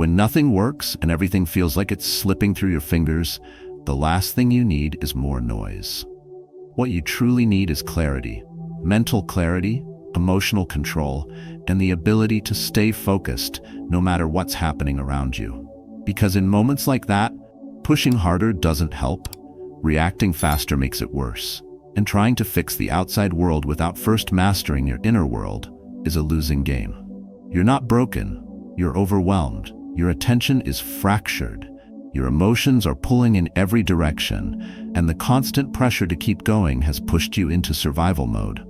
When nothing works and everything feels like it's slipping through your fingers, the last thing you need is more noise. What you truly need is clarity, mental clarity, emotional control, and the ability to stay focused no matter what's happening around you. Because in moments like that, pushing harder doesn't help, reacting faster makes it worse, and trying to fix the outside world without first mastering your inner world is a losing game. You're not broken, you're overwhelmed, your attention is fractured, your emotions are pulling in every direction, and the constant pressure to keep going has pushed you into survival mode.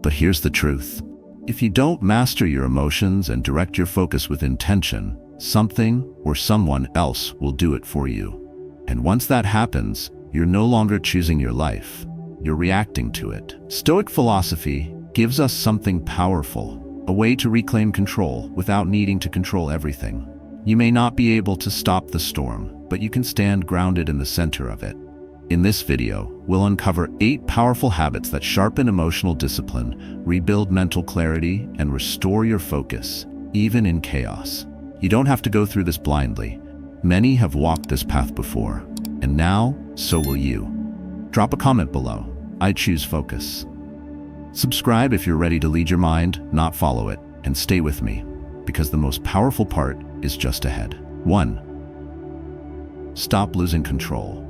But here's the truth. If you don't master your emotions and direct your focus with intention, something or someone else will do it for you. And once that happens, you're no longer choosing your life, you're reacting to it. Stoic philosophy gives us something powerful, a way to reclaim control without needing to control everything. You may not be able to stop the storm, but you can stand grounded in the center of it. In this video, we'll uncover 8 powerful habits that sharpen emotional discipline, rebuild mental clarity, and restore your focus, even in chaos. You don't have to go through this blindly. Many have walked this path before, and now, so will you. Drop a comment below. I choose focus. Subscribe if you're ready to lead your mind, not follow it, and stay with me, because the most powerful part is just ahead. 1. Stop losing control.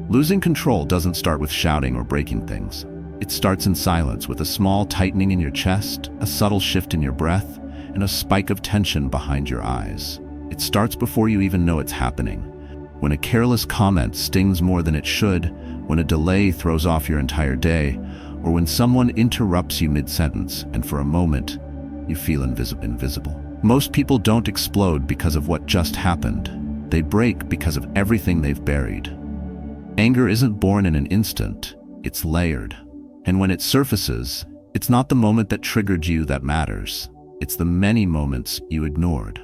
Losing control doesn't start with shouting or breaking things. It starts in silence with a small tightening in your chest, a subtle shift in your breath, and a spike of tension behind your eyes. It starts before you even know it's happening. When a careless comment stings more than it should, when a delay throws off your entire day, or when someone interrupts you mid-sentence and for a moment, you feel invisible. Most people don't explode because of what just happened. They break because of everything they've buried. Anger isn't born in an instant, it's layered. And when it surfaces, it's not the moment that triggered you that matters. It's the many moments you ignored.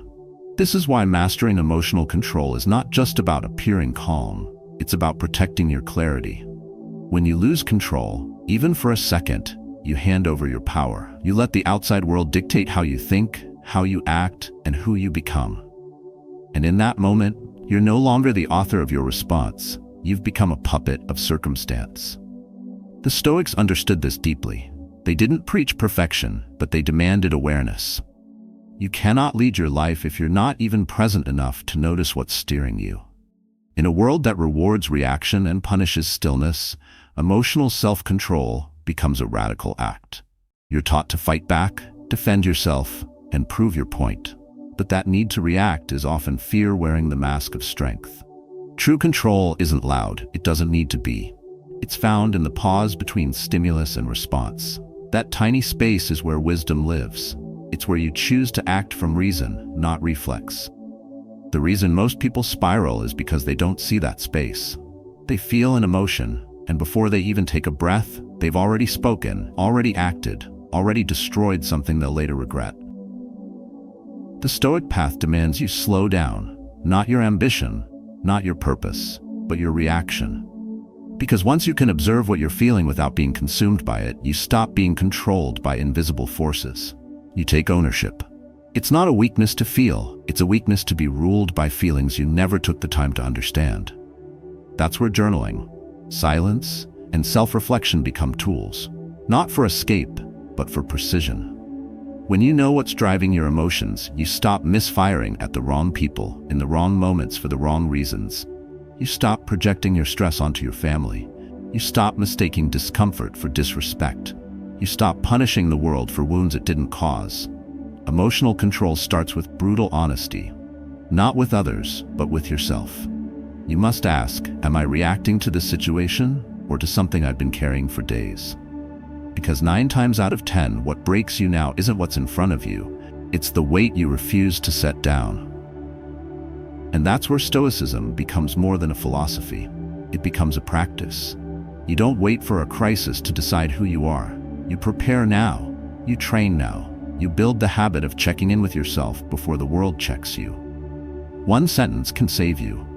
This is why mastering emotional control is not just about appearing calm, it's about protecting your clarity. When you lose control, even for a second, you hand over your power. You let the outside world dictate how you think, how you act, and who you become. And in that moment, you're no longer the author of your response. You've become a puppet of circumstance. The Stoics understood this deeply. They didn't preach perfection, but they demanded awareness. You cannot lead your life if you're not even present enough to notice what's steering you. In a world that rewards reaction and punishes stillness, emotional self-control becomes a radical act. You're taught to fight back, defend yourself, and prove your point. But that need to react is often fear wearing the mask of strength. True control isn't loud, it doesn't need to be. It's found in the pause between stimulus and response. That tiny space is where wisdom lives. It's where you choose to act from reason, not reflex. The reason most people spiral is because they don't see that space. They feel an emotion, and before they even take a breath, they've already spoken, already acted, already destroyed something they'll later regret. The Stoic path demands you slow down, not your ambition, not your purpose, but your reaction. Because once you can observe what you're feeling without being consumed by it, you stop being controlled by invisible forces. You take ownership. It's not a weakness to feel, it's a weakness to be ruled by feelings you never took the time to understand. That's where journaling, silence, and self-reflection become tools, not for escape, but for precision. When you know what's driving your emotions, you stop misfiring at the wrong people in the wrong moments for the wrong reasons. You stop projecting your stress onto your family. You stop mistaking discomfort for disrespect. You stop punishing the world for wounds it didn't cause. Emotional control starts with brutal honesty, not with others, but with yourself. You must ask, am I reacting to this situation or to something I've been carrying for days? Because 9 times out of 10, what breaks you now isn't what's in front of you, it's the weight you refuse to set down. And that's where Stoicism becomes more than a philosophy. It becomes a practice. You don't wait for a crisis to decide who you are. You prepare now. You train now. You build the habit of checking in with yourself before the world checks you. One sentence can save you.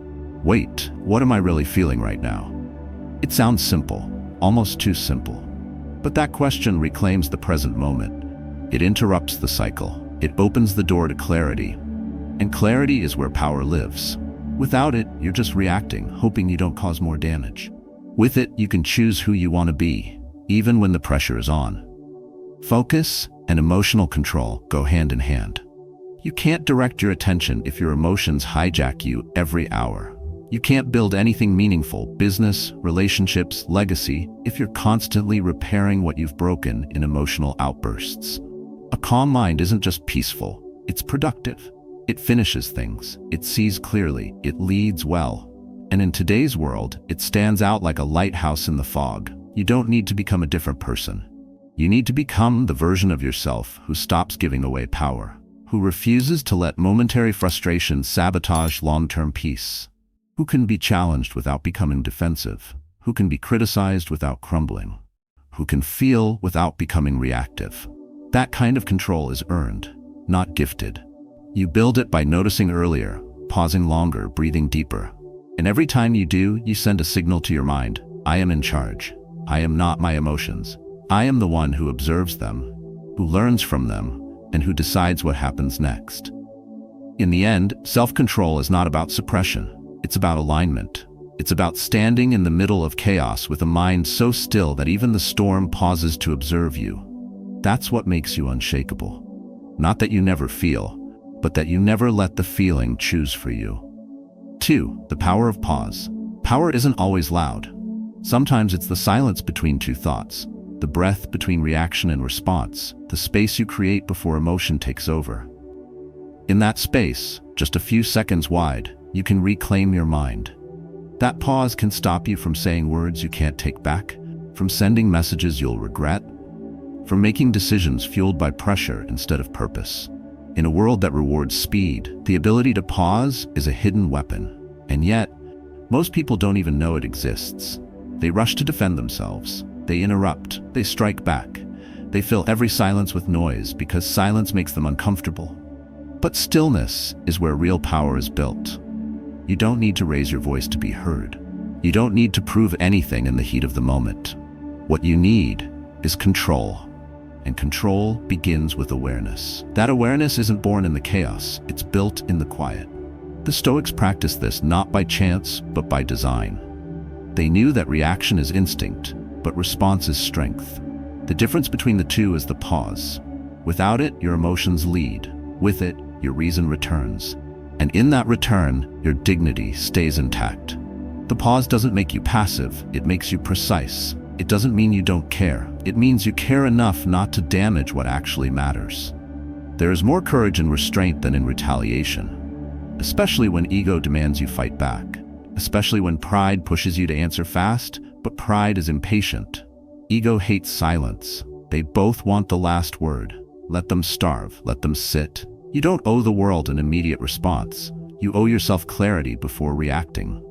Wait, what am I really feeling right now? It sounds simple, almost too simple. But that question reclaims the present moment. It interrupts the cycle. It opens the door to clarity. And clarity is where power lives. Without it, you're just reacting, hoping you don't cause more damage. With it, you can choose who you want to be, even when the pressure is on. Focus and emotional control go hand in hand. You can't direct your attention if your emotions hijack you every hour. You can't build anything meaningful, business, relationships, legacy, if you're constantly repairing what you've broken in emotional outbursts. A calm mind isn't just peaceful, it's productive. It finishes things, it sees clearly, it leads well. And in today's world, it stands out like a lighthouse in the fog. You don't need to become a different person. You need to become the version of yourself who stops giving away power, who refuses to let momentary frustration sabotage long-term peace, who can be challenged without becoming defensive, who can be criticized without crumbling, who can feel without becoming reactive. That kind of control is earned, not gifted. You build it by noticing earlier, pausing longer, breathing deeper. And every time you do, you send a signal to your mind: I am in charge. I am not my emotions. I am the one who observes them, who learns from them, and who decides what happens next. In the end, self-control is not about suppression. It's about alignment. It's about standing in the middle of chaos with a mind so still that even the storm pauses to observe you. That's what makes you unshakable. Not that you never feel, but that you never let the feeling choose for you. 2. The power of pause. Power isn't always loud. Sometimes it's the silence between two thoughts, the breath between reaction and response, the space you create before emotion takes over. In that space, just a few seconds wide, you can reclaim your mind. That pause can stop you from saying words you can't take back, from sending messages you'll regret, from making decisions fueled by pressure instead of purpose. In a world that rewards speed, the ability to pause is a hidden weapon. And yet, most people don't even know it exists. They rush to defend themselves. They interrupt. They strike back. They fill every silence with noise because silence makes them uncomfortable. But stillness is where real power is built. You don't need to raise your voice to be heard. You don't need to prove anything in the heat of the moment. What you need is control. And control begins with awareness. That awareness isn't born in the chaos, it's built in the quiet. The Stoics practiced this not by chance, but by design. They knew that reaction is instinct, but response is strength. The difference between the two is the pause. Without it, your emotions lead. With it, your reason returns. And in that return, your dignity stays intact. The pause doesn't make you passive, it makes you precise. It doesn't mean you don't care. It means you care enough not to damage what actually matters. There is more courage in restraint than in retaliation, especially when ego demands you fight back, especially when pride pushes you to answer fast, but pride is impatient. Ego hates silence. They both want the last word. Let them starve, let them sit. You don't owe the world an immediate response. You owe yourself clarity before reacting.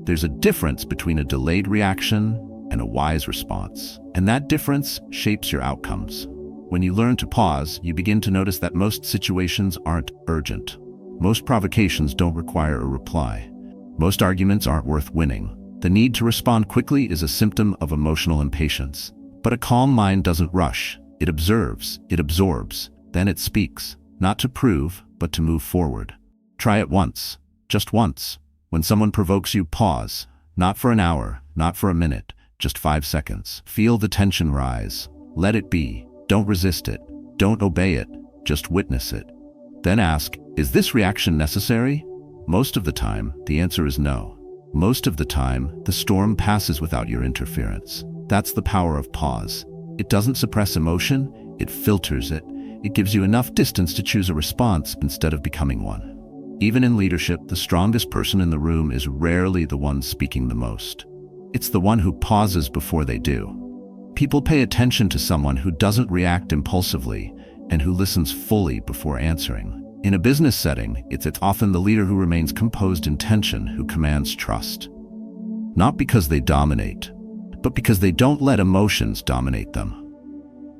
There's a difference between a delayed reaction and a wise response, and that difference shapes your outcomes. When you learn to pause, you begin to notice that most situations aren't urgent. Most provocations don't require a reply. Most arguments aren't worth winning. The need to respond quickly is a symptom of emotional impatience. But a calm mind doesn't rush. It observes, it absorbs, then it speaks, not to prove, but to move forward. Try it once, just once. When someone provokes you, pause. Not for an hour, not for a minute, just 5 seconds. Feel the tension rise. Let it be. Don't resist it. Don't obey it. Just witness it. Then ask, is this reaction necessary? Most of the time, the answer is no. Most of the time, the storm passes without your interference. That's the power of pause. It doesn't suppress emotion, it filters it. It gives you enough distance to choose a response instead of becoming one. Even in leadership, the strongest person in the room is rarely the one speaking the most. It's the one who pauses before they do. People pay attention to someone who doesn't react impulsively and who listens fully before answering. In a business setting, it's often the leader who remains composed in tension who commands trust. Not because they dominate, but because they don't let emotions dominate them.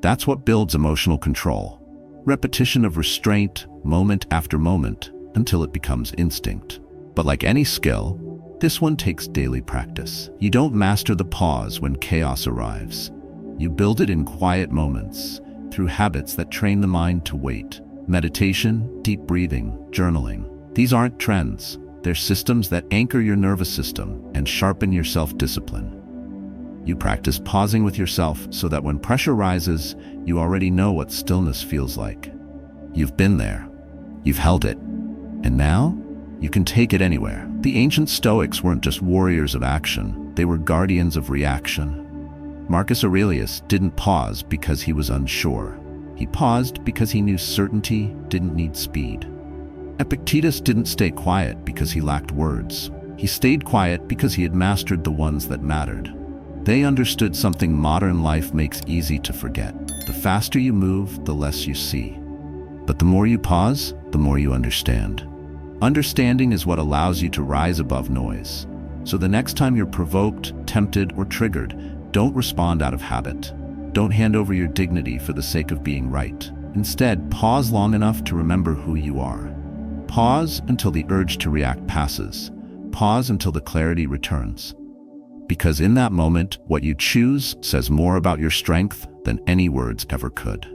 That's what builds emotional control. Repetition of restraint, moment after moment, until it becomes instinct. But like any skill, this one takes daily practice. You don't master the pause when chaos arrives. You build it in quiet moments, through habits that train the mind to wait, Meditation, deep breathing, journaling. These aren't trends. They're systems that anchor your nervous system and sharpen your self-discipline. You practice pausing with yourself so that when pressure rises, you already know what stillness feels like. You've been there. You've held it. And now, you can take it anywhere. The ancient Stoics weren't just warriors of action. They were guardians of reaction. Marcus Aurelius didn't pause because he was unsure. He paused because he knew certainty didn't need speed. Epictetus didn't stay quiet because he lacked words. He stayed quiet because he had mastered the ones that mattered. They understood something modern life makes easy to forget. The faster you move, the less you see. But the more you pause, the more you understand. Understanding is what allows you to rise above noise. So the next time you're provoked, tempted, or triggered, don't respond out of habit. Don't hand over your dignity for the sake of being right. Instead, pause long enough to remember who you are. Pause until the urge to react passes. Pause until the clarity returns. Because in that moment, what you choose says more about your strength than any words ever could.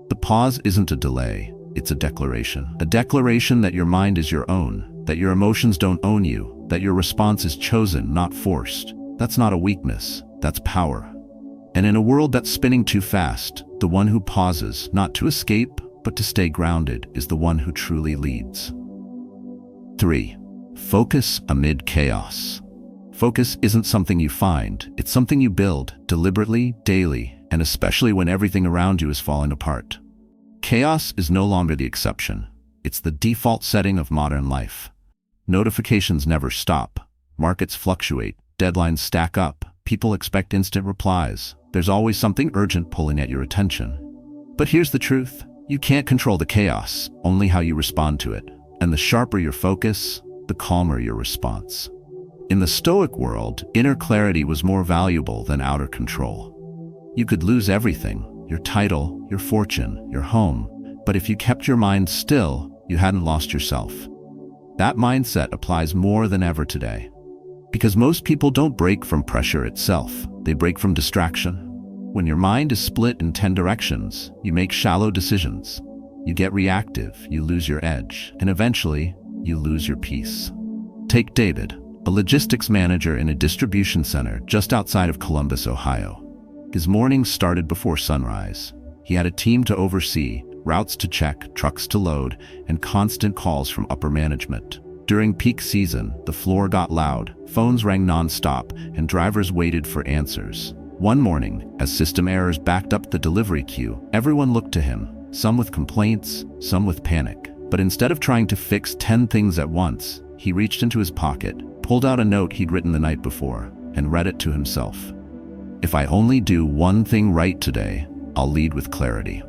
The pause isn't a delay, it's a declaration. A declaration that your mind is your own, that your emotions don't own you, that your response is chosen, not forced. That's not a weakness, that's power. And in a world that's spinning too fast, the one who pauses, not to escape, but to stay grounded, is the one who truly leads. 3. Focus amid chaos. Focus isn't something you find, it's something you build, deliberately, daily, and especially when everything around you is falling apart. Chaos is no longer the exception. It's the default setting of modern life. Notifications never stop. Markets fluctuate. Deadlines stack up. People expect instant replies. There's always something urgent pulling at your attention. But here's the truth. You can't control the chaos, only how you respond to it. And the sharper your focus, the calmer your response. In the Stoic world, inner clarity was more valuable than outer control. You could lose everything, your title, your fortune, your home, but if you kept your mind still, you hadn't lost yourself. That mindset applies more than ever today. Because most people don't break from pressure itself, they break from distraction. When your mind is split in 10 directions, you make shallow decisions. You get reactive, you lose your edge, and eventually, you lose your peace. Take David, a logistics manager in a distribution center just outside of Columbus, Ohio. His mornings started before sunrise. He had a team to oversee, routes to check, trucks to load, and constant calls from upper management. During peak season, the floor got loud, phones rang non-stop, and drivers waited for answers. One morning, as system errors backed up the delivery queue, everyone looked to him, some with complaints, some with panic. But instead of trying to fix 10 things at once, he reached into his pocket, pulled out a note he'd written the night before, and read it to himself. If I only do one thing right today, I'll lead with clarity.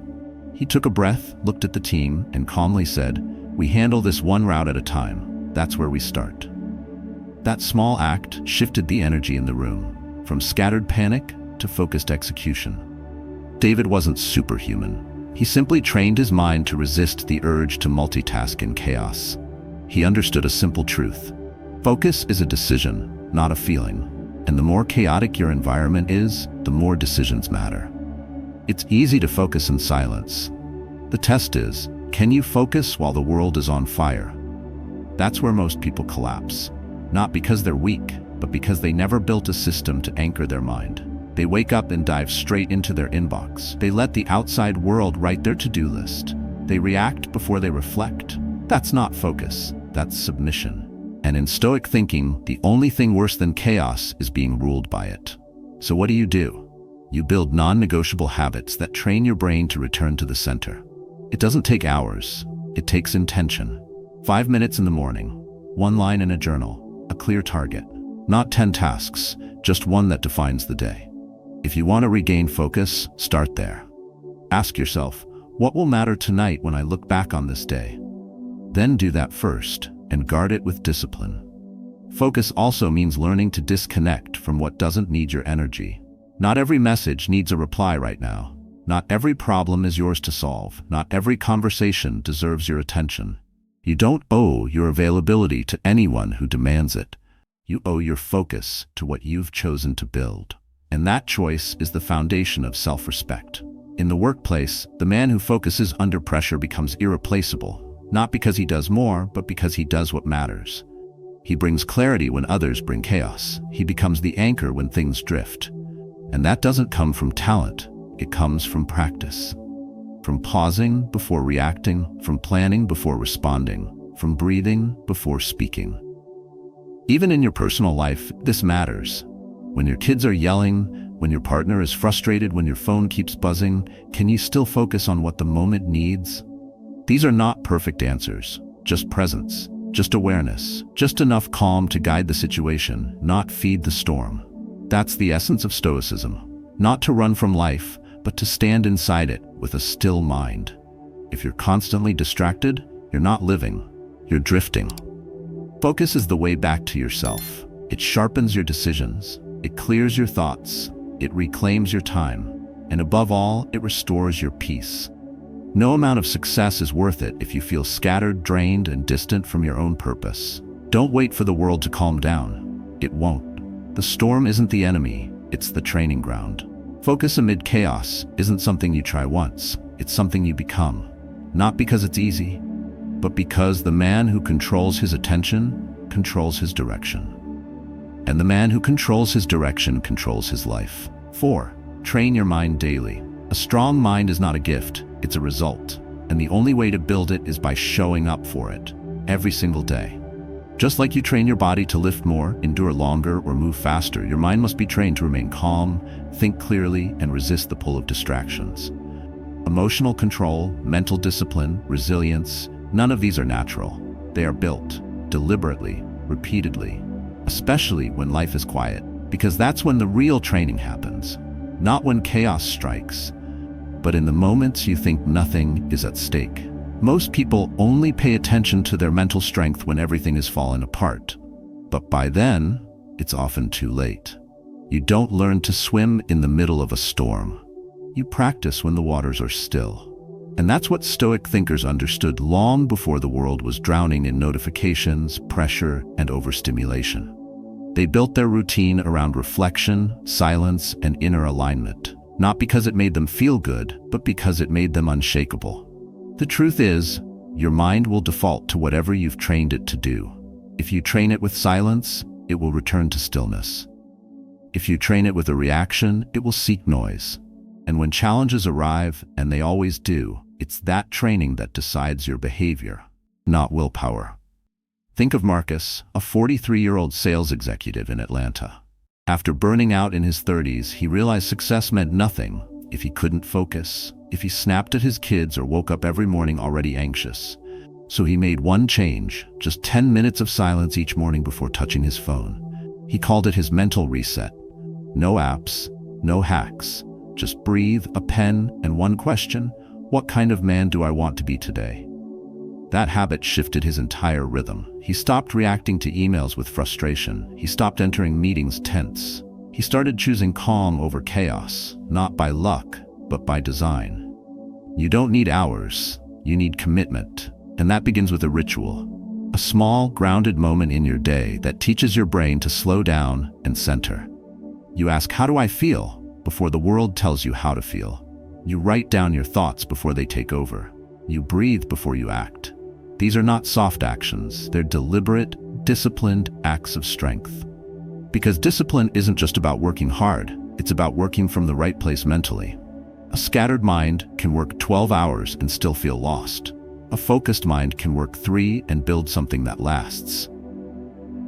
He took a breath, looked at the team, and calmly said, "We handle this one route at a time. That's where we start." That small act shifted the energy in the room, from scattered panic to focused execution. David wasn't superhuman. He simply trained his mind to resist the urge to multitask in chaos. He understood a simple truth. Focus is a decision, not a feeling. And the more chaotic your environment is, the more decisions matter. It's easy to focus in silence. The test is, can you focus while the world is on fire? That's where most people collapse. Not because they're weak, but because they never built a system to anchor their mind. They wake up and dive straight into their inbox. They let the outside world write their to-do list. They react before they reflect. That's not focus, that's submission. And in Stoic thinking, the only thing worse than chaos is being ruled by it. So what do? You build non-negotiable habits that train your brain to return to the center. It doesn't take hours, it takes intention. 5 minutes in the morning, one line in a journal, a clear target. Not 10 tasks, just one that defines the day. If you want to regain focus, start there. Ask yourself, what will matter tonight when I look back on this day? Then do that first, and guard it with discipline. Focus also means learning to disconnect from what doesn't need your energy. Not every message needs a reply right now. Not every problem is yours to solve. Not every conversation deserves your attention. You don't owe your availability to anyone who demands it. You owe your focus to what you've chosen to build. And that choice is the foundation of self-respect. In the workplace, the man who focuses under pressure becomes irreplaceable, not because he does more, but because he does what matters. He brings clarity when others bring chaos. He becomes the anchor when things drift. And that doesn't come from talent, it comes from practice. From pausing before reacting, from planning before responding, from breathing before speaking. Even in your personal life, this matters. When your kids are yelling, when your partner is frustrated, when your phone keeps buzzing, can you still focus on what the moment needs? These are not perfect answers, just presence, just awareness, just enough calm to guide the situation, not feed the storm. That's the essence of Stoicism. Not to run from life, but to stand inside it with a still mind. If you're constantly distracted, you're not living, you're drifting. Focus is the way back to yourself. It sharpens your decisions, it clears your thoughts, it reclaims your time, and above all, it restores your peace. No amount of success is worth it if you feel scattered, drained, and distant from your own purpose. Don't wait for the world to calm down. It won't. The storm isn't the enemy, it's the training ground. Focus amid chaos isn't something you try once, it's something you become. Not because it's easy, but because the man who controls his attention controls his direction. And the man who controls his direction controls his life. 4. Train your mind daily. A strong mind is not a gift, it's a result. And the only way to build it is by showing up for it, every single day. Just like you train your body to lift more, endure longer, or move faster, your mind must be trained to remain calm, think clearly, and resist the pull of distractions. Emotional control, mental discipline, resilience, none of these are natural. They are built, deliberately, repeatedly, especially when life is quiet, because that's when the real training happens. Not when chaos strikes, but in the moments you think nothing is at stake. Most people only pay attention to their mental strength when everything has fallen apart. But by then, it's often too late. You don't learn to swim in the middle of a storm. You practice when the waters are still. And that's what Stoic thinkers understood long before the world was drowning in notifications, pressure, and overstimulation. They built their routine around reflection, silence, and inner alignment, not because it made them feel good, but because it made them unshakable. The truth is, your mind will default to whatever you've trained it to do. If you train it with silence, it will return to stillness. If you train it with a reaction, it will seek noise. And when challenges arrive, and they always do, it's that training that decides your behavior, not willpower. Think of Marcus, a 43-year-old sales executive in Atlanta. After burning out in his 30s, he realized success meant nothing if he couldn't focus, if he snapped at his kids or woke up every morning already anxious. So he made one change, just 10 minutes of silence each morning before touching his phone. He called it his mental reset. No apps, no hacks, just breathe, a pen, and one question: what kind of man do I want to be today? That habit shifted his entire rhythm. He stopped reacting to emails with frustration. He stopped entering meetings tense. He started choosing calm over chaos, not by luck, but by design. You don't need hours, you need commitment. And that begins with a ritual. A small, grounded moment in your day that teaches your brain to slow down and center. You ask, how do I feel? Before the world tells you how to feel. You write down your thoughts before they take over. You breathe before you act. These are not soft actions, they're deliberate, disciplined acts of strength. Because discipline isn't just about working hard, it's about working from the right place mentally. A scattered mind can work 12 hours and still feel lost. A focused mind can work 3 and build something that lasts.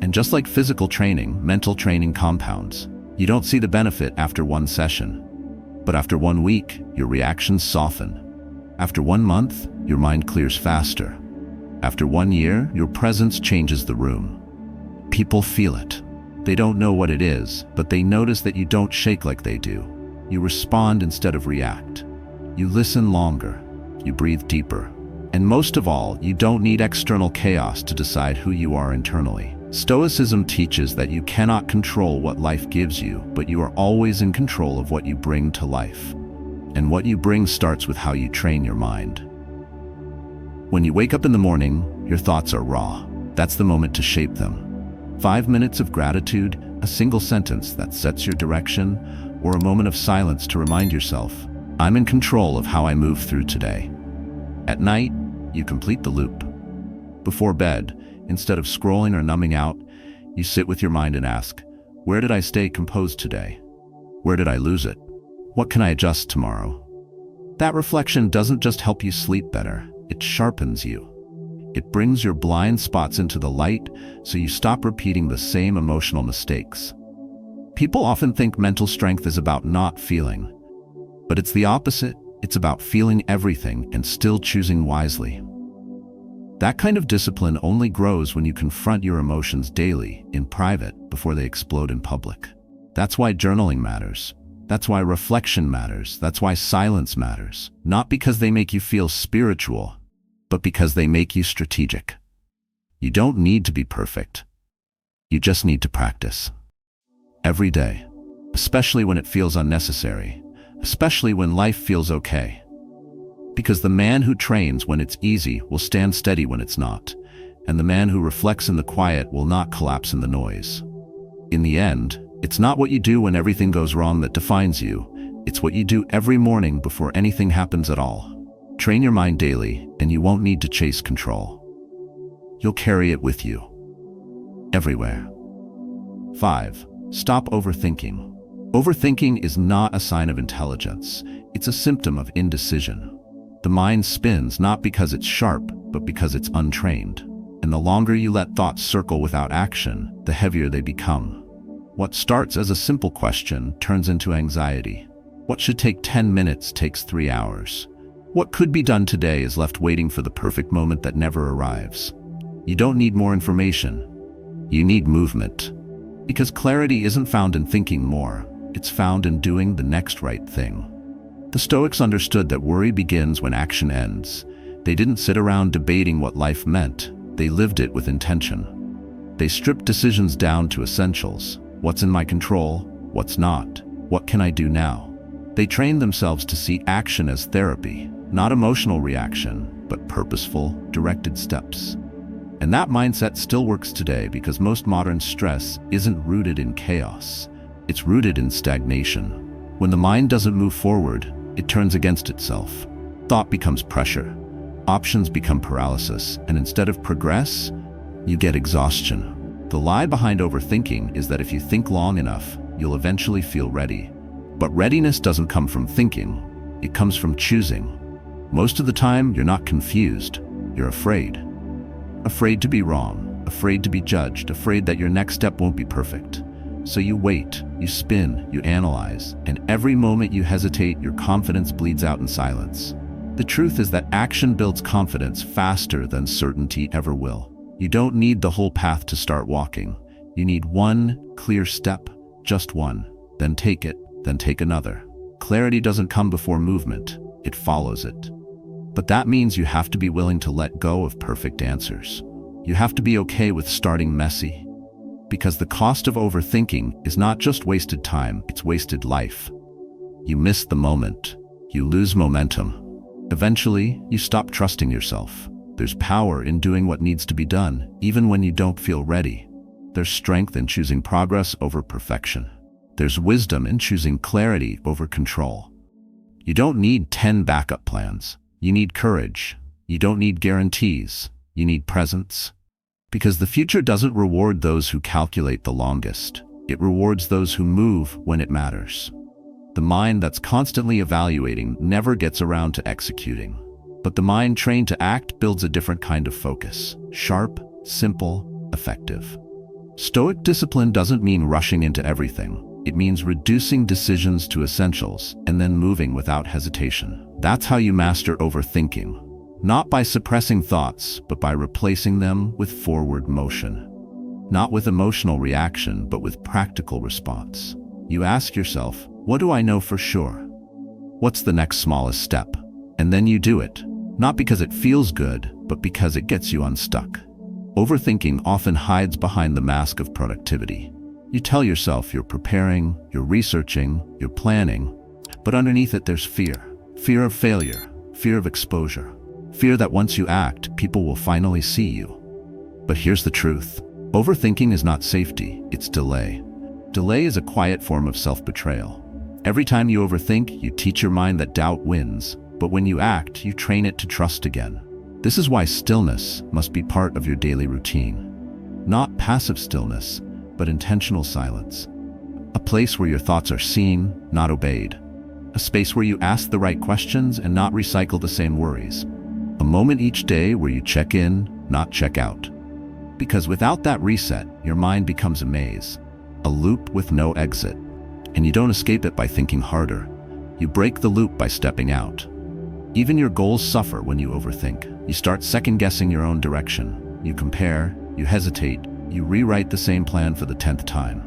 And just like physical training, mental training compounds. You don't see the benefit after one session. But after 1 week, your reactions soften. After 1 month, your mind clears faster. After 1 year, your presence changes the room. People feel it. They don't know what it is, but they notice that you don't shake like they do. You respond instead of react. You listen longer. You breathe deeper. And most of all, you don't need external chaos to decide who you are internally. Stoicism teaches that you cannot control what life gives you, but you are always in control of what you bring to life. And what you bring starts with how you train your mind. When you wake up in the morning, your thoughts are raw. That's the moment to shape them. 5 minutes of gratitude, a single sentence that sets your direction, or a moment of silence to remind yourself, I'm in control of how I move through today. At night, you complete the loop. Before bed, instead of scrolling or numbing out, you sit with your mind and ask, where did I stay composed today? Where did I lose it? What can I adjust tomorrow? That reflection doesn't just help you sleep better, it sharpens you. It brings your blind spots into the light so you stop repeating the same emotional mistakes. People often think mental strength is about not feeling, but it's the opposite. It's about feeling everything and still choosing wisely. That kind of discipline only grows when you confront your emotions daily, in private, before they explode in public. That's why journaling matters. That's why reflection matters. That's why silence matters. Not because they make you feel spiritual, but because they make you strategic. You don't need to be perfect. You just need to practice. Every day, especially when it feels unnecessary, especially when life feels okay. Because the man who trains when it's easy will stand steady when it's not, and the man who reflects in the quiet will not collapse in the noise. In the end, it's not what you do when everything goes wrong that defines you, it's what you do every morning before anything happens at all. Train your mind daily, and you won't need to chase control. You'll carry it with you. Everywhere. 5. Stop overthinking. Overthinking is not a sign of intelligence. It's a symptom of indecision. The mind spins not because it's sharp, but because it's untrained. And the longer you let thoughts circle without action, the heavier they become. What starts as a simple question turns into anxiety. What should take 10 minutes takes 3 hours. What could be done today is left waiting for the perfect moment that never arrives. You don't need more information. You need movement. Because clarity isn't found in thinking more. It's found in doing the next right thing. The Stoics understood that worry begins when action ends. They didn't sit around debating what life meant. They lived it with intention. They stripped decisions down to essentials. What's in my control? What's not? What can I do now? They trained themselves to see action as therapy, not emotional reaction, but purposeful, directed steps. And that mindset still works today because most modern stress isn't rooted in chaos. It's rooted in stagnation. When the mind doesn't move forward, it turns against itself. Thought becomes pressure. Options become paralysis. And instead of progress, you get exhaustion. The lie behind overthinking is that if you think long enough, you'll eventually feel ready. But readiness doesn't come from thinking. It comes from choosing. Most of the time, you're not confused. You're afraid. Afraid to be wrong. Afraid to be judged. Afraid that your next step won't be perfect. So you wait, you spin, you analyze, and every moment you hesitate, your confidence bleeds out in silence. The truth is that action builds confidence faster than certainty ever will. You don't need the whole path to start walking. You need one clear step, just one. Then take it, then take another. Clarity doesn't come before movement, it follows it. But that means you have to be willing to let go of perfect answers. You have to be okay with starting messy. Because the cost of overthinking is not just wasted time, it's wasted life. You miss the moment. You lose momentum. Eventually, you stop trusting yourself. There's power in doing what needs to be done, even when you don't feel ready. There's strength in choosing progress over perfection. There's wisdom in choosing clarity over control. You don't need 10 backup plans. You need courage. You don't need guarantees. You need presence. Because the future doesn't reward those who calculate the longest. It rewards those who move when it matters. The mind that's constantly evaluating never gets around to executing. But the mind trained to act builds a different kind of focus. Sharp, simple, effective. Stoic discipline doesn't mean rushing into everything. It means reducing decisions to essentials and then moving without hesitation. That's how you master overthinking. Not by suppressing thoughts, but by replacing them with forward motion. Not with emotional reaction, but with practical response. You ask yourself, what do I know for sure? What's the next smallest step? And then you do it. Not because it feels good, but because it gets you unstuck. Overthinking often hides behind the mask of productivity. You tell yourself you're preparing, you're researching, you're planning, but underneath it there's fear. Fear of failure, fear of exposure, fear that once you act, people will finally see you. But here's the truth. Overthinking is not safety, it's delay. Delay is a quiet form of self-betrayal. Every time you overthink, you teach your mind that doubt wins, but when you act, you train it to trust again. This is why stillness must be part of your daily routine. Not passive stillness, but intentional silence. A place where your thoughts are seen, not obeyed. A space where you ask the right questions and not recycle the same worries. A moment each day where you check in, not check out. Because without that reset, your mind becomes a maze, a loop with no exit. And you don't escape it by thinking harder. You break the loop by stepping out. Even your goals suffer when you overthink. You start second-guessing your own direction. You compare, you hesitate, you rewrite the same plan for the 10th time.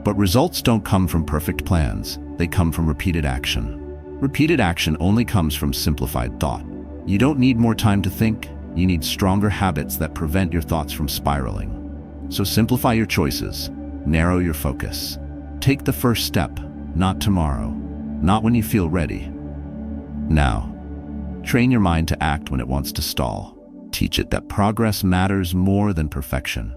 But results don't come from perfect plans. They come from repeated action. Repeated action only comes from simplified thought. You don't need more time to think. You need stronger habits that prevent your thoughts from spiraling. So simplify your choices. Narrow your focus. Take the first step, not tomorrow, not when you feel ready. Now, train your mind to act when it wants to stall. Teach it that progress matters more than perfection.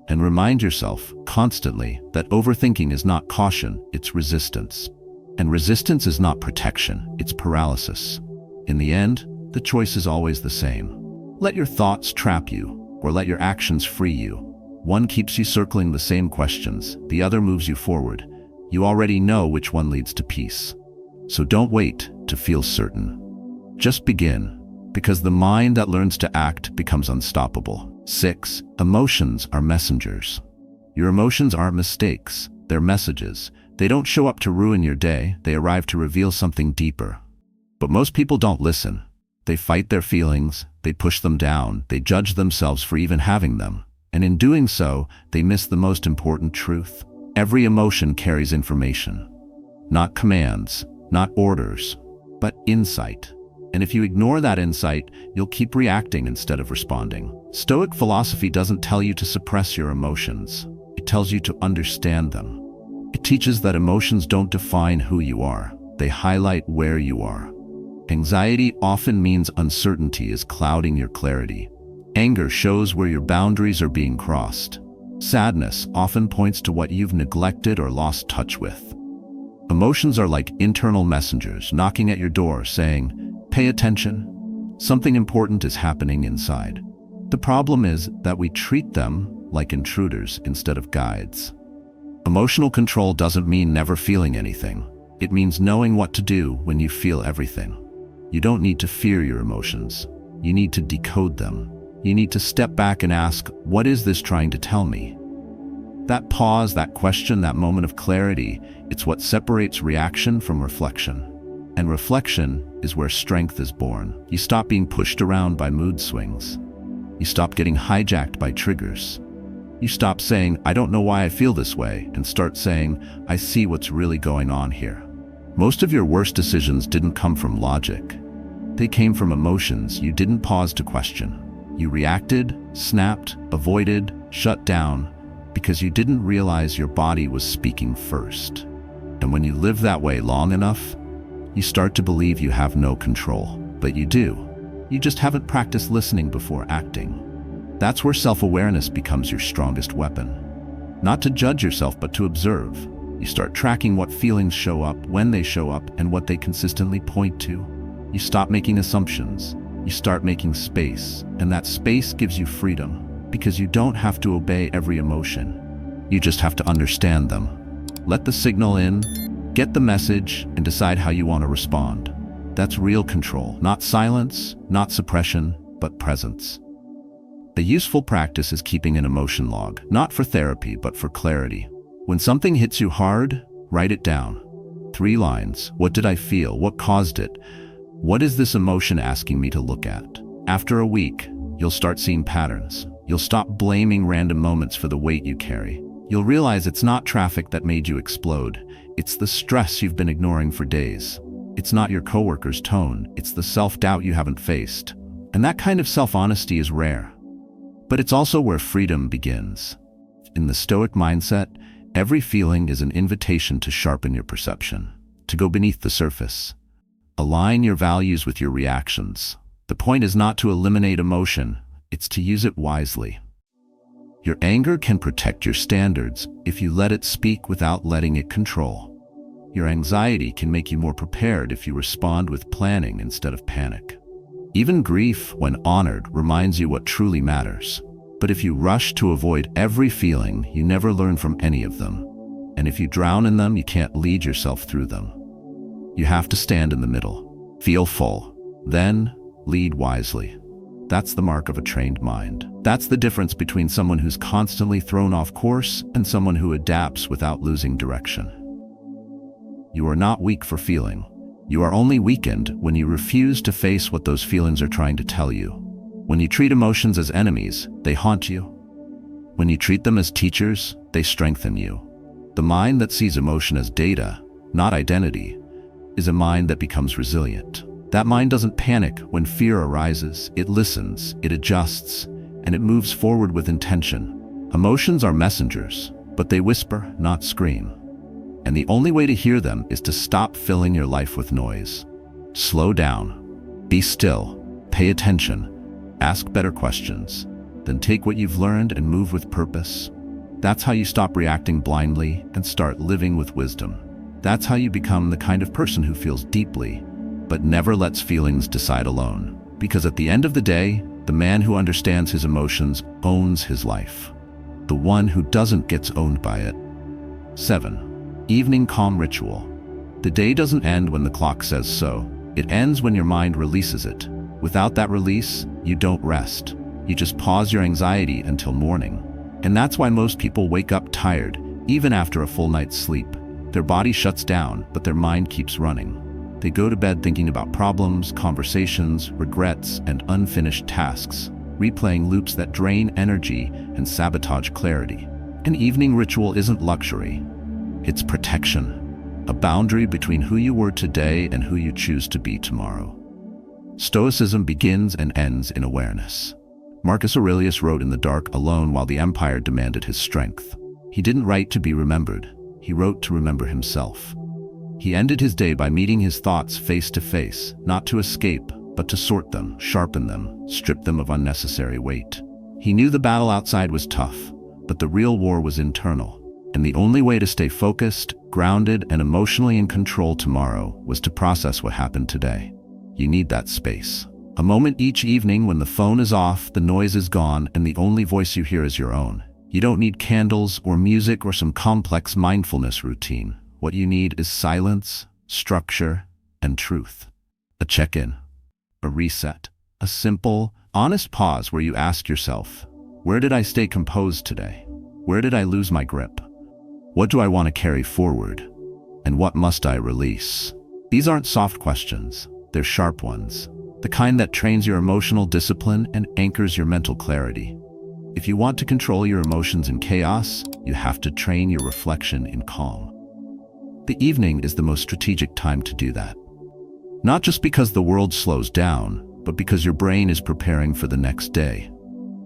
And remind yourself constantly that overthinking is not caution, it's resistance. And resistance is not protection, it's paralysis. In the end, the choice is always the same. Let your thoughts trap you, or let your actions free you. One keeps you circling the same questions, the other moves you forward. You already know which one leads to peace. So don't wait to feel certain. Just begin, because the mind that learns to act becomes unstoppable. 6. Emotions are messengers. Your emotions aren't mistakes, they're messages. They don't show up to ruin your day, they arrive to reveal something deeper. But most people don't listen. They fight their feelings, they push them down, they judge themselves for even having them. And in doing so, they miss the most important truth. Every emotion carries information. Not commands, not orders, but insight. And if you ignore that insight, you'll keep reacting instead of responding. Stoic philosophy doesn't tell you to suppress your emotions. It tells you to understand them. It teaches that emotions don't define who you are. They highlight where you are. Anxiety often means uncertainty is clouding your clarity. Anger shows where your boundaries are being crossed. Sadness often points to what you've neglected or lost touch with. Emotions are like internal messengers knocking at your door saying, "Pay attention. Something important is happening inside." The problem is that we treat them like intruders instead of guides. Emotional control doesn't mean never feeling anything. It means knowing what to do when you feel everything. You don't need to fear your emotions. You need to decode them. You need to step back and ask, what is this trying to tell me? That pause, that question, that moment of clarity, it's what separates reaction from reflection. And reflection is where strength is born. You stop being pushed around by mood swings. You stop getting hijacked by triggers. You stop saying, "I don't know why I feel this way," and start saying, "I see what's really going on here." Most of your worst decisions didn't come from logic. They came from emotions you didn't pause to question. You reacted, snapped, avoided, shut down, because you didn't realize your body was speaking first. And when you live that way long enough, you start to believe you have no control. But you do. You just haven't practiced listening before acting. That's where self-awareness becomes your strongest weapon. Not to judge yourself, but to observe. You start tracking what feelings show up, when they show up, and what they consistently point to. You stop making assumptions. You start making space, and that space gives you freedom, because you don't have to obey every emotion. You just have to understand them. Let the signal in, get the message, and decide how you want to respond. That's real control, not silence, not suppression, but presence. A useful practice is keeping an emotion log, not for therapy, but for clarity. When something hits you hard, write it down. 3 lines. What did I feel? What caused it? What is this emotion asking me to look at? After a week, you'll start seeing patterns. You'll stop blaming random moments for the weight you carry. You'll realize it's not traffic that made you explode. It's the stress you've been ignoring for days. It's not your coworker's tone. It's the self-doubt you haven't faced. And that kind of self-honesty is rare. But it's also where freedom begins. In the Stoic mindset, every feeling is an invitation to sharpen your perception, to go beneath the surface. Align your values with your reactions. The point is not to eliminate emotion, it's to use it wisely. Your anger can protect your standards if you let it speak without letting it control. Your anxiety can make you more prepared if you respond with planning instead of panic. Even grief, when honored, reminds you what truly matters. But if you rush to avoid every feeling, you never learn from any of them. And if you drown in them, you can't lead yourself through them. You have to stand in the middle. Feel full. Then, lead wisely. That's the mark of a trained mind. That's the difference between someone who's constantly thrown off course and someone who adapts without losing direction. You are not weak for feeling. You are only weakened when you refuse to face what those feelings are trying to tell you. When you treat emotions as enemies, they haunt you. When you treat them as teachers, they strengthen you. The mind that sees emotion as data, not identity, is a mind that becomes resilient. That mind doesn't panic when fear arises. It listens, it adjusts, and it moves forward with intention. Emotions are messengers, but they whisper, not scream. And the only way to hear them is to stop filling your life with noise. Slow down. Be still. Pay attention. Ask better questions. Then take what you've learned and move with purpose. That's how you stop reacting blindly and start living with wisdom. That's how you become the kind of person who feels deeply, but never lets feelings decide alone. Because at the end of the day, the man who understands his emotions owns his life. The one who doesn't gets owned by it. 7. Evening calm ritual. The day doesn't end when the clock says so. It ends when your mind releases it. Without that release, you don't rest. You just pause your anxiety until morning. And that's why most people wake up tired, even after a full night's sleep. Their body shuts down, but their mind keeps running. They go to bed thinking about problems, conversations, regrets, and unfinished tasks, replaying loops that drain energy and sabotage clarity. An evening ritual isn't luxury. It's protection. A boundary between who you were today and who you choose to be tomorrow. Stoicism begins and ends in awareness. Marcus Aurelius wrote in the dark alone while the empire demanded his strength. He didn't write to be remembered. He wrote to remember himself. He ended his day by meeting his thoughts face to face, not to escape, but to sort them, sharpen them, strip them of unnecessary weight. He knew the battle outside was tough, but the real war was internal. And the only way to stay focused, grounded, and emotionally in control tomorrow was to process what happened today. You need that space. A moment each evening when the phone is off, the noise is gone, and the only voice you hear is your own. You don't need candles or music or some complex mindfulness routine. What you need is silence, structure, and truth. A check-in, a reset, a simple, honest pause where you ask yourself, where did I stay composed today? Where did I lose my grip? What do I want to carry forward? And what must I release? These aren't soft questions, they're sharp ones. The kind that trains your emotional discipline and anchors your mental clarity. If you want to control your emotions in chaos, you have to train your reflection in calm. The evening is the most strategic time to do that. Not just because the world slows down, but because your brain is preparing for the next day.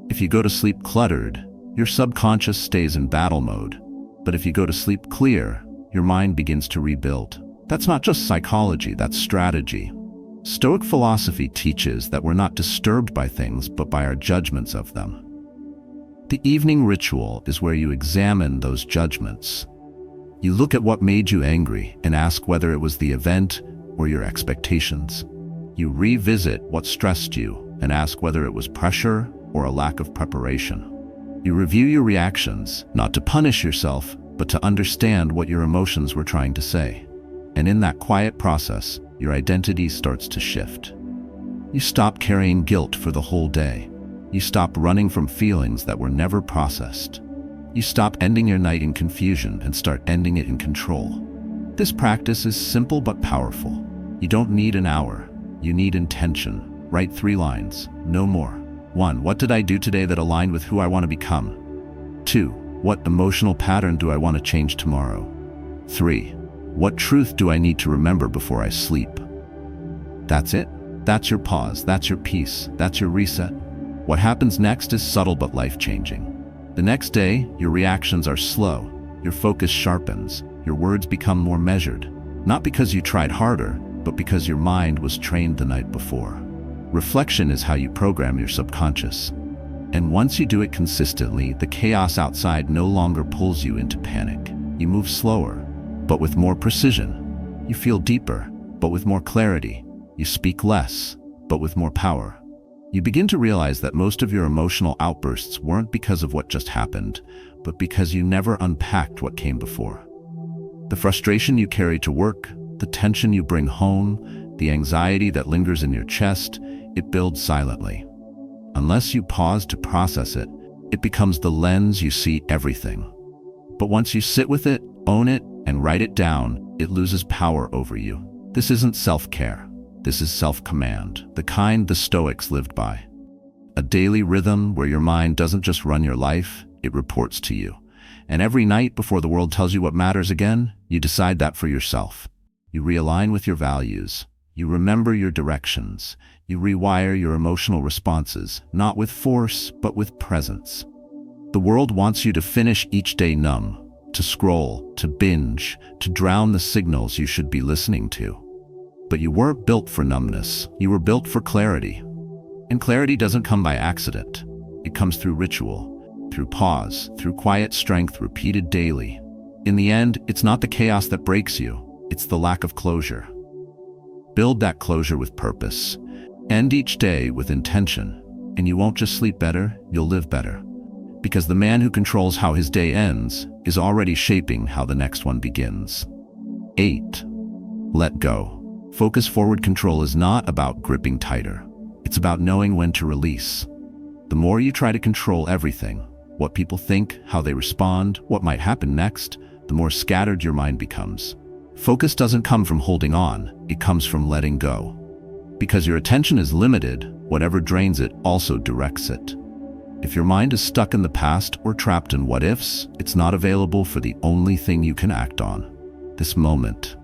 If you go to sleep cluttered, your subconscious stays in battle mode. But if you go to sleep clear, your mind begins to rebuild. That's not just psychology, that's strategy. Stoic philosophy teaches that we're not disturbed by things, but by our judgments of them. The evening ritual is where you examine those judgments. You look at what made you angry and ask whether it was the event or your expectations. You revisit what stressed you and ask whether it was pressure or a lack of preparation. You review your reactions, not to punish yourself, but to understand what your emotions were trying to say. And in that quiet process, your identity starts to shift. You stop carrying guilt for the whole day. You stop running from feelings that were never processed. You stop ending your night in confusion and start ending it in control. This practice is simple but powerful. You don't need an hour. You need intention. Write 3 lines, no more. 1. What did I do today that aligned with who I want to become? 2. What emotional pattern do I want to change tomorrow? 3. What truth do I need to remember before I sleep? That's it. That's your pause. That's your peace. That's your reset. What happens next is subtle but life-changing. The next day, your reactions are slow. Your focus sharpens. Your words become more measured. Not because you tried harder, but because your mind was trained the night before. Reflection is how you program your subconscious. And once you do it consistently, the chaos outside no longer pulls you into panic. You move slower, but with more precision. You feel deeper, but with more clarity. You speak less, but with more power. You begin to realize that most of your emotional outbursts weren't because of what just happened, but because you never unpacked what came before. The frustration you carry to work, the tension you bring home, the anxiety that lingers in your chest, it builds silently. Unless you pause to process it, it becomes the lens you see everything. But once you sit with it, own it, and write it down, it loses power over you. This isn't self-care. This is self-command, the kind the Stoics lived by. A daily rhythm where your mind doesn't just run your life, it reports to you. And every night before the world tells you what matters again, you decide that for yourself. You realign with your values. You remember your directions. You rewire your emotional responses, not with force, but with presence. The world wants you to finish each day numb, to scroll, to binge, to drown the signals you should be listening to. But you weren't built for numbness. You were built for clarity. And clarity doesn't come by accident. It comes through ritual, through pause, through quiet strength repeated daily. In the end, it's not the chaos that breaks you. It's the lack of closure. Build that closure with purpose. End each day with intention. And you won't just sleep better, you'll live better. Because the man who controls how his day ends is already shaping how the next one begins. 8. Let go. Focus forward control is not about gripping tighter. It's about knowing when to release. The more you try to control everything, what people think, how they respond, what might happen next, the more scattered your mind becomes. Focus doesn't come from holding on, it comes from letting go. Because your attention is limited, whatever drains it also directs it. If your mind is stuck in the past or trapped in what-ifs, it's not available for the only thing you can act on: this moment.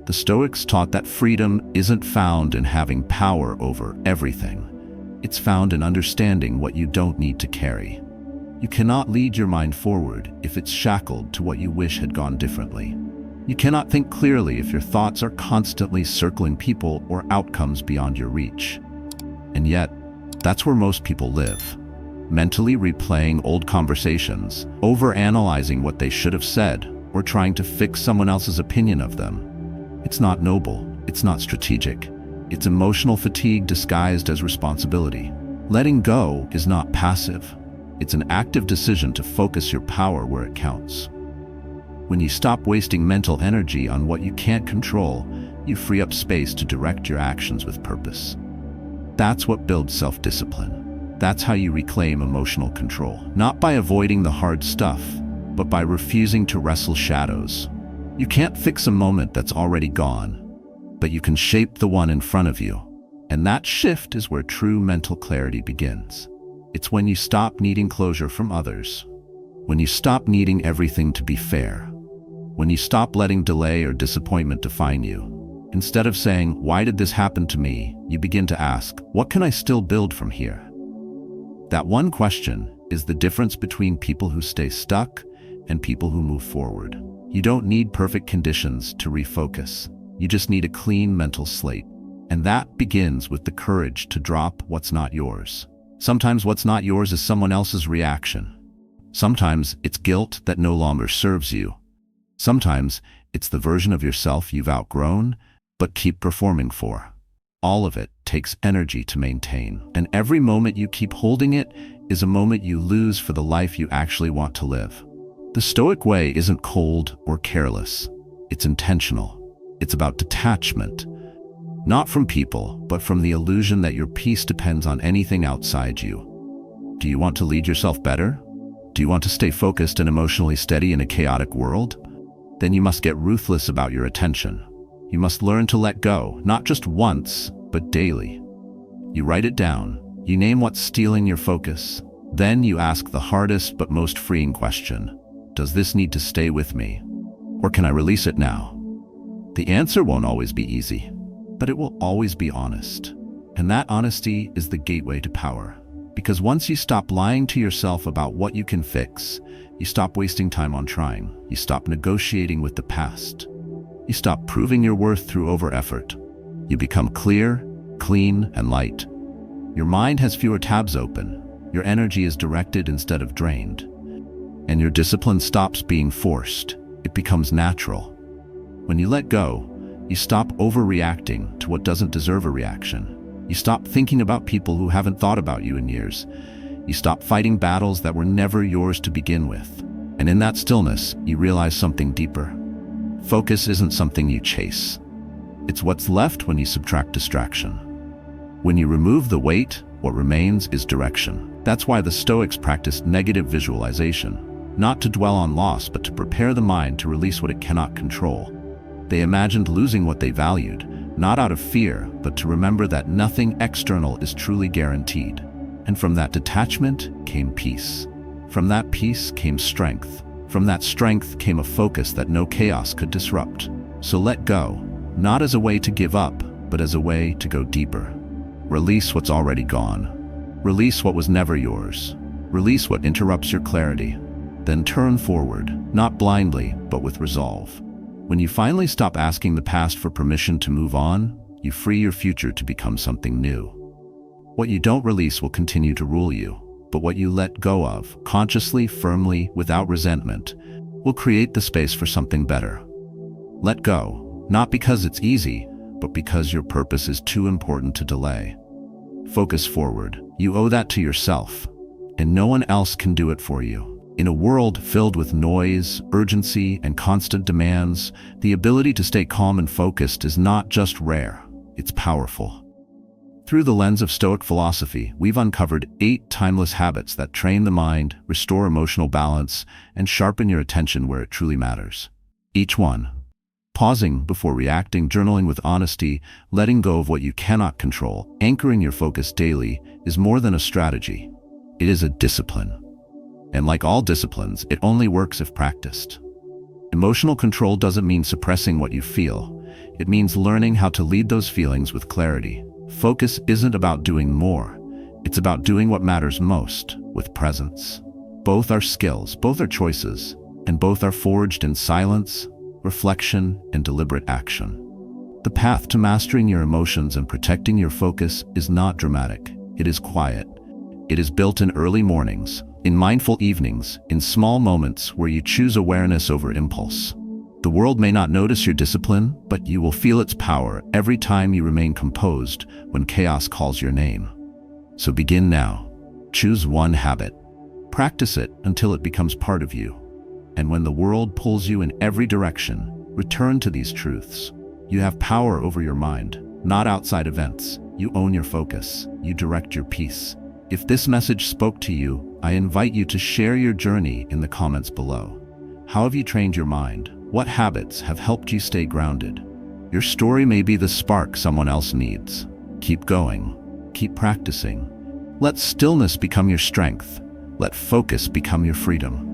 The Stoics taught that freedom isn't found in having power over everything. It's found in understanding what you don't need to carry. You cannot lead your mind forward if it's shackled to what you wish had gone differently. You cannot think clearly if your thoughts are constantly circling people or outcomes beyond your reach. And yet, that's where most people live. Mentally replaying old conversations, overanalyzing what they should have said, or trying to fix someone else's opinion of them. It's not noble, it's not strategic. It's emotional fatigue disguised as responsibility. Letting go is not passive. It's an active decision to focus your power where it counts. When you stop wasting mental energy on what you can't control, you free up space to direct your actions with purpose. That's what builds self-discipline. That's how you reclaim emotional control. Not by avoiding the hard stuff, but by refusing to wrestle shadows. You can't fix a moment that's already gone, but you can shape the one in front of you. And that shift is where true mental clarity begins. It's when you stop needing closure from others, when you stop needing everything to be fair, when you stop letting delay or disappointment define you. Instead of saying, "Why did this happen to me?" you begin to ask, "What can I still build from here?" That one question is the difference between people who stay stuck and people who move forward. You don't need perfect conditions to refocus. You just need a clean mental slate. And that begins with the courage to drop what's not yours. Sometimes what's not yours is someone else's reaction. Sometimes it's guilt that no longer serves you. Sometimes it's the version of yourself you've outgrown, but keep performing for. All of it takes energy to maintain. And every moment you keep holding it is a moment you lose for the life you actually want to live. The Stoic way isn't cold or careless. It's intentional. It's about detachment. Not from people, but from the illusion that your peace depends on anything outside you. Do you want to lead yourself better? Do you want to stay focused and emotionally steady in a chaotic world? Then you must get ruthless about your attention. You must learn to let go, not just once, but daily. You write it down. You name what's stealing your focus. Then you ask the hardest but most freeing question. Does this need to stay with me? Or can I release it now? The answer won't always be easy, but it will always be honest. And that honesty is the gateway to power. Because once you stop lying to yourself about what you can fix, you stop wasting time on trying. You stop negotiating with the past. You stop proving your worth through over-effort. You become clear, clean, and light. Your mind has fewer tabs open. Your energy is directed instead of drained. And your discipline stops being forced. It becomes natural. When you let go, you stop overreacting to what doesn't deserve a reaction. You stop thinking about people who haven't thought about you in years. You stop fighting battles that were never yours to begin with. And in that stillness, you realize something deeper. Focus isn't something you chase. It's what's left when you subtract distraction. When you remove the weight, what remains is direction. That's why the Stoics practiced negative visualization, not to dwell on loss, but to prepare the mind to release what it cannot control. They imagined losing what they valued, not out of fear, but to remember that nothing external is truly guaranteed. And from that detachment came peace. From that peace came strength. From that strength came a focus that no chaos could disrupt. So let go, not as a way to give up, but as a way to go deeper. Release what's already gone. Release what was never yours. Release what interrupts your clarity. Then turn forward, not blindly, but with resolve. When you finally stop asking the past for permission to move on, you free your future to become something new. What you don't release will continue to rule you, but what you let go of, consciously, firmly, without resentment, will create the space for something better. Let go, not because it's easy, but because your purpose is too important to delay. Focus forward. You owe that to yourself, and no one else can do it for you. In a world filled with noise, urgency, and constant demands, the ability to stay calm and focused is not just rare, it's powerful. Through the lens of Stoic philosophy, we've uncovered 8 timeless habits that train the mind, restore emotional balance, and sharpen your attention where it truly matters. Each one: pausing before reacting, journaling with honesty, letting go of what you cannot control, anchoring your focus daily, is more than a strategy. It is a discipline. And like all disciplines, it only works if practiced. Emotional control doesn't mean suppressing what you feel. It means learning how to lead those feelings with clarity. Focus isn't about doing more. It's about doing what matters most, with presence. Both are skills, both are choices, and both are forged in silence, reflection, and deliberate action. The path to mastering your emotions and protecting your focus is not dramatic. It is quiet. It is built in early mornings, in mindful evenings, in small moments where you choose awareness over impulse. The world may not notice your discipline, but you will feel its power every time you remain composed when chaos calls your name. So begin now. Choose one habit. Practice it until it becomes part of you. And when the world pulls you in every direction, return to these truths. You have power over your mind, not outside events. You own your focus. You direct your peace. If this message spoke to you, I invite you to share your journey in the comments below. How have you trained your mind? What habits have helped you stay grounded? Your story may be the spark someone else needs. Keep going. Keep practicing. Let stillness become your strength. Let focus become your freedom.